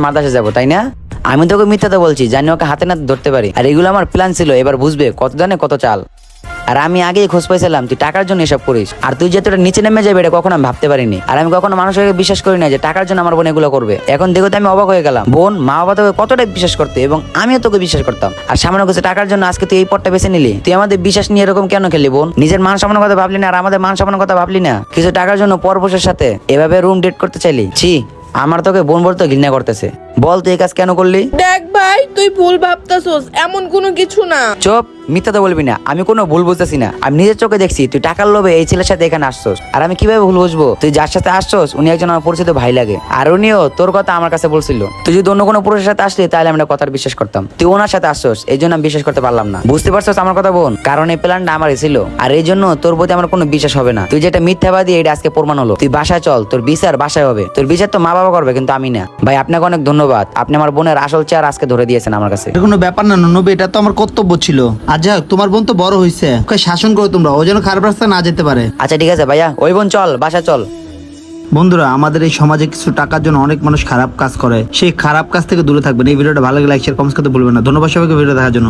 মাদ্রাসা যাবো, তাই না? আমি তোকে মিথ্যাটা বলছি, জানি ওকে হাতে নাতে ধরতে পারি। আর এগুলো আমার প্ল্যান ছিল, এবার বুঝবে কত জানে কত চাল। আর আমি আগেই খোঁজ পাইছিলাম তুই টাকার জন্য এসব করিস, আর তুই যে তোটা নিচে নেমে যাবে এটা কখনো আমি ভাবতে পারিনি। আর আমি কখনো মানুষকে বিশ্বাস করি না যে টাকার জন্য আমার বোন এগুলো করবে। এখন দেখো তো আমি অবাক হয়ে গেলাম, বোন মা বাবা তোকে কতটাই বিশ্বাস করতে এবং আমিও তোকে বিশ্বাস করতাম, আর সামান্য কিছু টাকার জন্য আজকে তুই এই পথটা বেছে নিলি। তুই আমাদের বিশ্বাস নিয়ে এরকম কেন খেলি বোন? নিজের মান সম্মানের কথা ভাবলি না, আর আমাদের মান সম্মানের কথা ভাবলি না? কিছু টাকার জন্য পরপুরুষের সাথে এভাবে রুম ডেট করতে চাইলি? ছি, আমার তোকে বোন বলতে ঘৃণা করতেছে। বল তুই এই কাজ কেন করলি? দেখ ভাই, তুই ভুল ভাবতাছস, এমন কোনো কিছু না। চুপ, মিথ্যা তো বলবি না। আমি কোনো ভুল বুঝতেছি না, আমি নিজের চোখে দেখছি তুই টাকার লোভে এই ছেলের সাথে এখানে আসছস। আর আমি কিভাবে ভুল বুঝবো? তুই যার সাথে আসছস উনি একজন আমার পরিচিত ভাই লাগে, আর উনিও তোর কথা আমার কাছে বলছিল। তুই যদি অন্য কোনো পুরুষের সাথে আসলি তাহলে আমি কথার বিশ্বাস করতাম, তুই ওনার সাথে আসছস এই জন্য আমি বিশ্বাস করতে পারলাম না। বুঝতে পারছস আমার কথা বোন? কারণ এই প্ল্যানটা আমারই ছিল, আর এই জন্য তোর প্রতি আমার কোনো বিশ্বাস হবে না। তুই যেটা মিথ্যাবাদী এটা আজকে প্রমাণ হলো। তুই বাসায় চল, তোর বিচার বাসায় হবে। তোর বিচার তো মা বাবা করবে, কিন্তু আমি না। ভাই আপনাকে অনেক ধন্যবাদ, আপনি আমার বোনের আসল চেহারা আজকে ধরে দিয়েছেন আমার কাছে। এটা কোনো ব্যাপার না নবী, এটা তো আমার কর্তব্য ছিল। আর যাই হোক, তোমার বোন তো বড় হয়েছে, ওকে শাসন করো তোমরা, ও যেন খারাপ রাস্তায় না যেতে পারে। আচ্ছা ঠিক আছে ভাইয়া, ওই বোন চল বাসা চল। বন্ধুরা, আমাদের এই সমাজে কিছু টাকার জন্য অনেক মানুষ খারাপ কাজ করে, সেই খারাপ কাজ থেকে দূরে থাকবেন। এই ভিডিওটা ভালো লাগলে লাইক শেয়ার কমেন্ট করতে ভুলবেন না। ধন্যবাদ সবাইকে ভিডিও দেখার জন্য।